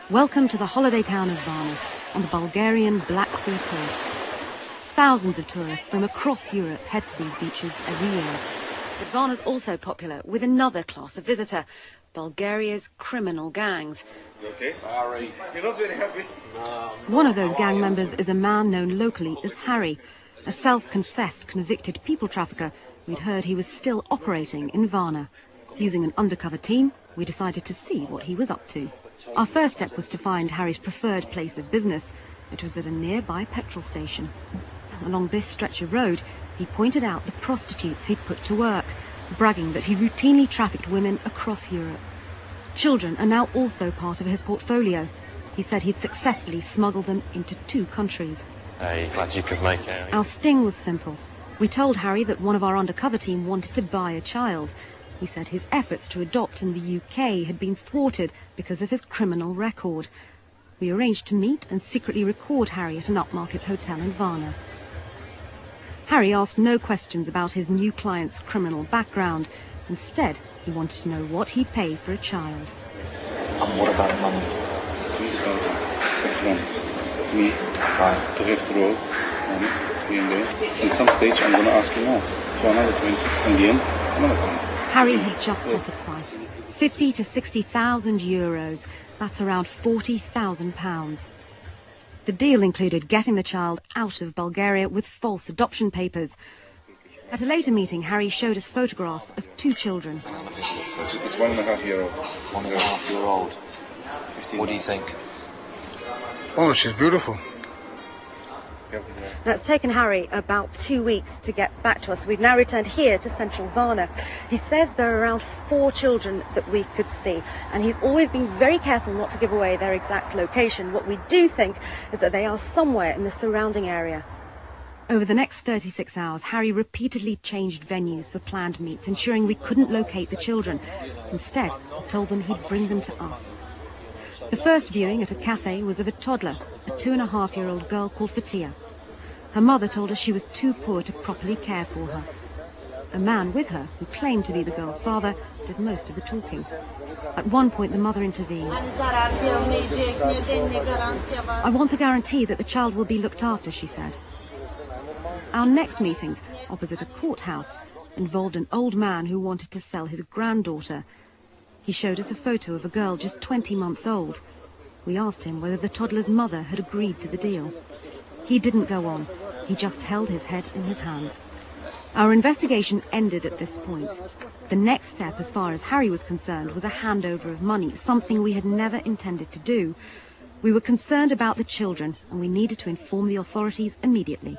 Welcome to the holiday town of Varna, on the Bulgarian Black Sea coast. Thousands of tourists from across Europe head to these beaches every year. But Varna's also popular with another class of visitor, Bulgaria's criminal gangs. You okay? Harry. You're not very happy? No. One of those gang members is a man known locally as Harry, a self-confessed convicted people trafficker we'd heard he was still operating in Varna. Using an undercover team, we decided to see what he was up to. Our first step was to find Harry's preferred place of business. It was at a nearby petrol station. Along this stretch of road, he pointed out the prostitutes he'd put to work, bragging that he routinely trafficked women across Europe. Children are now also part of his portfolio. He said he'd successfully smuggled them into 2 countries. Hey, glad you could make it. Our sting was simple. We told Harry that one of our undercover team wanted to buy a child. He said his efforts to adopt in the UK had been thwarted because of his criminal record. We arranged to meet and secretly record Harry at an upmarket hotel in Varna. Harry asked no questions about his new client's criminal background. Instead, he wanted to know what he'd pay for a child. And what about money? 20,000 per front. Me, to have to roll, and me and there. In some stage, I'm going to ask you more for another 20. In the end, another 20. Harry had just set a price, 50 to 60,000 euros. That's around 40,000 pounds. The deal included getting the child out of Bulgaria with false adoption papers. At a later meeting, Harry showed us photographs of 2 children. It's 1.5 year old. 1.5 year old. 15 What do you think? Oh, she's beautiful. Now, it's taken Harry about 2 weeks to get back to us. We've now returned here to central Varna. He says there are around 4 children that we could see, and he's always been very careful not to give away their exact location. What we do think is that they are somewhere in the surrounding area. Over the next 36 hours, Harry repeatedly changed venues for planned meets, ensuring we couldn't locate the children. Instead, he told them he'd bring them to us. The first viewing at a cafe was of a toddler, a 2.5-year-old girl called Fatia. Her mother told us she was too poor to properly care for her. A man with her, who claimed to be the girl's father, did most of the talking. At one point, the mother intervened. I want to guarantee that the child will be looked after, she said. Our next meetings, opposite a courthouse, involved an old man who wanted to sell his granddaughter. He showed us a photo of a girl just 20 months old. We asked him whether the toddler's mother had agreed to the deal. He didn't go on. He just held his head in his hands. Our investigation ended at this point. The next step, as far as Harry was concerned, was a handover of money, something we had never intended to do. We were concerned about the children, and we needed to inform the authorities immediately.